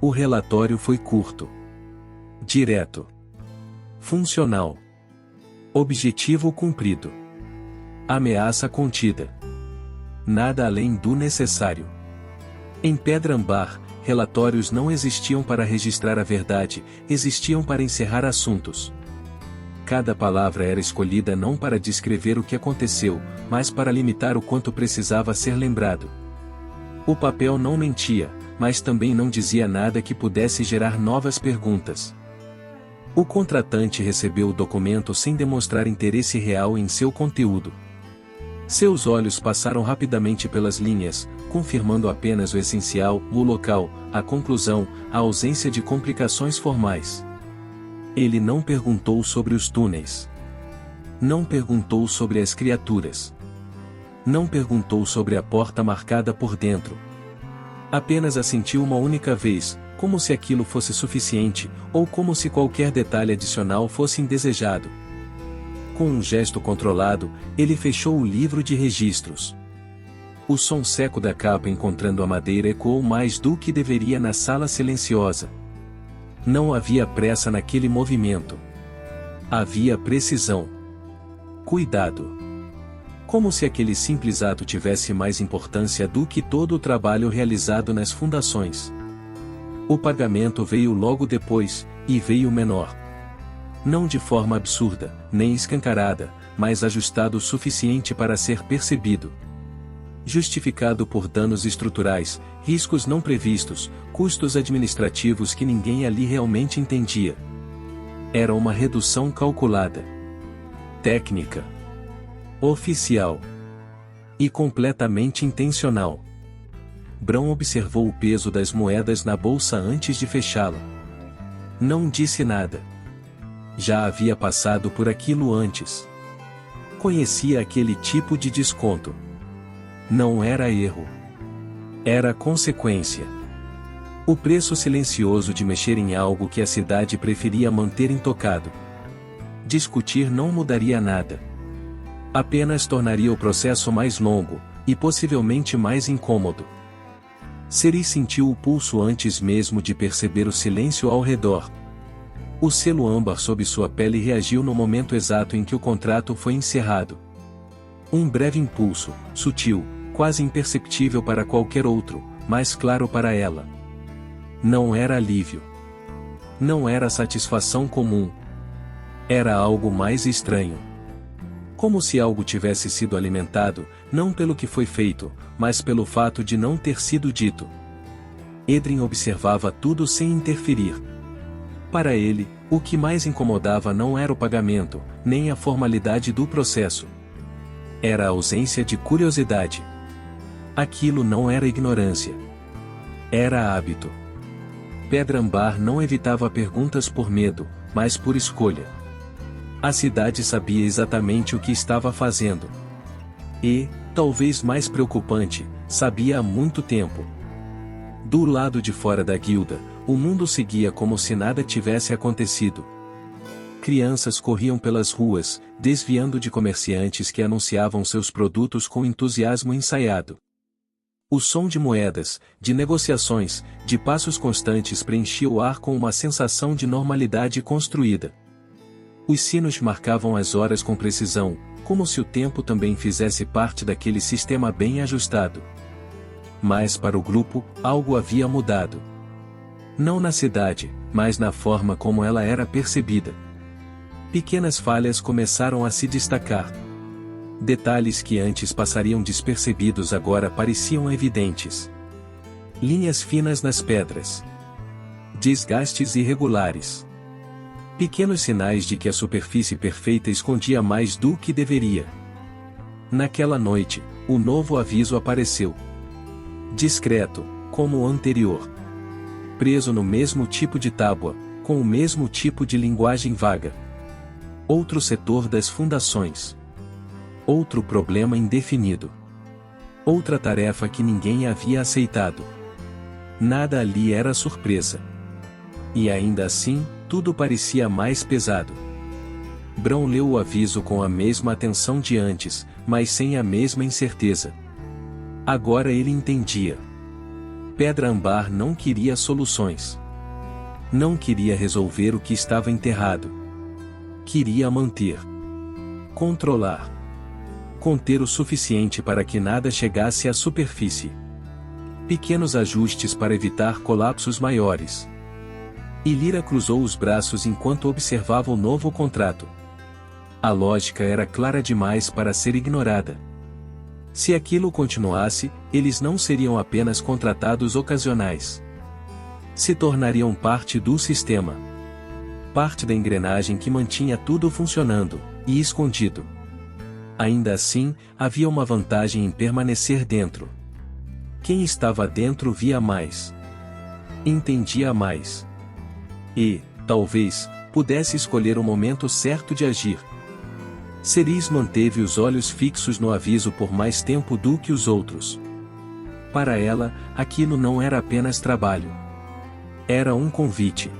O relatório foi curto, direto, funcional, objetivo cumprido, ameaça contida. Nada além do necessário. Em Pedra Ambar, relatórios não existiam para registrar a verdade, existiam para encerrar assuntos. Cada palavra era escolhida não para descrever o que aconteceu, mas para limitar o quanto precisava ser lembrado. O papel não mentia, mas também não dizia nada que pudesse gerar novas perguntas. O contratante recebeu o documento sem demonstrar interesse real em seu conteúdo. Seus olhos passaram rapidamente pelas linhas, confirmando apenas o essencial, o local, a conclusão, a ausência de complicações formais. Ele não perguntou sobre os túneis. Não perguntou sobre as criaturas. Não perguntou sobre a porta marcada por dentro. Apenas assentiu uma única vez, como se aquilo fosse suficiente, ou como se qualquer detalhe adicional fosse indesejado. Com um gesto controlado, ele fechou o livro de registros. O som seco da capa encontrando a madeira ecoou mais do que deveria na sala silenciosa. Não havia pressa naquele movimento. Havia precisão. Cuidado. Como se aquele simples ato tivesse mais importância do que todo o trabalho realizado nas fundações. O pagamento veio logo depois, e veio menor. Não de forma absurda, nem escancarada, mas ajustado o suficiente para ser percebido. Justificado por danos estruturais, riscos não previstos, custos administrativos que ninguém ali realmente entendia. Era uma redução calculada. Técnica. Oficial. E completamente intencional. Brown observou o peso das moedas na bolsa antes de fechá-la. Não disse nada. Já havia passado por aquilo antes. Conhecia aquele tipo de desconto. Não era erro. Era consequência. O preço silencioso de mexer em algo que a cidade preferia manter intocado. Discutir não mudaria nada. Apenas tornaria o processo mais longo, e possivelmente mais incômodo. Seri sentiu o pulso antes mesmo de perceber o silêncio ao redor. O selo âmbar sob sua pele reagiu no momento exato em que o contrato foi encerrado. Um breve impulso, sutil, quase imperceptível para qualquer outro, mas claro para ela. Não era alívio. Não era satisfação comum. Era algo mais estranho. Como se algo tivesse sido alimentado, não pelo que foi feito, mas pelo fato de não ter sido dito. Edrin observava tudo sem interferir. Para ele, o que mais incomodava não era o pagamento, nem a formalidade do processo. Era a ausência de curiosidade. Aquilo não era ignorância. Era hábito. Pedra Ambar não evitava perguntas por medo, mas por escolha. A cidade sabia exatamente o que estava fazendo. E, talvez mais preocupante, sabia há muito tempo. Do lado de fora da guilda, o mundo seguia como se nada tivesse acontecido. Crianças corriam pelas ruas, desviando de comerciantes que anunciavam seus produtos com entusiasmo ensaiado. O som de moedas, de negociações, de passos constantes preenchia o ar com uma sensação de normalidade construída. Os sinos marcavam as horas com precisão, como se o tempo também fizesse parte daquele sistema bem ajustado. Mas para o grupo, algo havia mudado. Não na cidade, mas na forma como ela era percebida. Pequenas falhas começaram a se destacar. Detalhes que antes passariam despercebidos agora pareciam evidentes. Linhas finas nas pedras. Desgastes irregulares. Pequenos sinais de que a superfície perfeita escondia mais do que deveria. Naquela noite, o novo aviso apareceu. Discreto, como o anterior. Preso no mesmo tipo de tábua, com o mesmo tipo de linguagem vaga. Outro setor das fundações. Outro problema indefinido. Outra tarefa que ninguém havia aceitado. Nada ali era surpresa. E ainda assim, tudo parecia mais pesado. Brown leu o aviso com a mesma atenção de antes, mas sem a mesma incerteza. Agora ele entendia. Pedra-Ambar não queria soluções. Não queria resolver o que estava enterrado. Queria manter. Controlar. Conter o suficiente para que nada chegasse à superfície. Pequenos ajustes para evitar colapsos maiores. E Lyra cruzou os braços enquanto observava o novo contrato. A lógica era clara demais para ser ignorada. Se aquilo continuasse, eles não seriam apenas contratados ocasionais. Se tornariam parte do sistema. Parte da engrenagem que mantinha tudo funcionando, e escondido. Ainda assim, havia uma vantagem em permanecer dentro. Quem estava dentro via mais. Entendia mais. E, talvez, pudesse escolher o momento certo de agir. Cerise manteve os olhos fixos no aviso por mais tempo do que os outros. Para ela, aquilo não era apenas trabalho. Era um convite.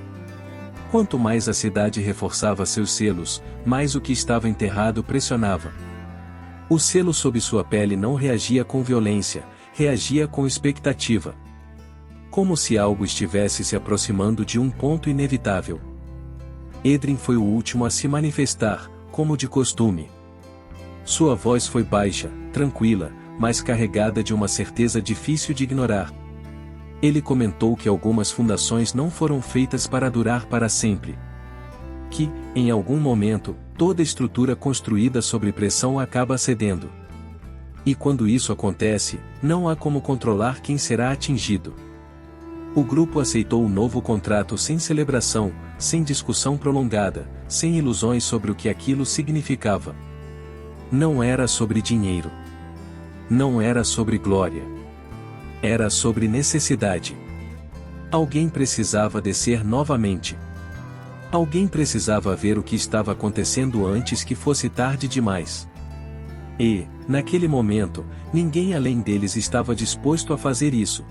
Quanto mais a cidade reforçava seus selos, mais o que estava enterrado pressionava. O selo sob sua pele não reagia com violência, reagia com expectativa. Como se algo estivesse se aproximando de um ponto inevitável. Edrin foi o último a se manifestar, como de costume. Sua voz foi baixa, tranquila, mas carregada de uma certeza difícil de ignorar. Ele comentou que algumas fundações não foram feitas para durar para sempre. Que, em algum momento, toda estrutura construída sob pressão acaba cedendo. E quando isso acontece, não há como controlar quem será atingido. O grupo aceitou o novo contrato sem celebração, sem discussão prolongada, sem ilusões sobre o que aquilo significava. Não era sobre dinheiro. Não era sobre glória. Era sobre necessidade. Alguém precisava descer novamente. Alguém precisava ver o que estava acontecendo antes que fosse tarde demais. E, naquele momento, ninguém além deles estava disposto a fazer isso.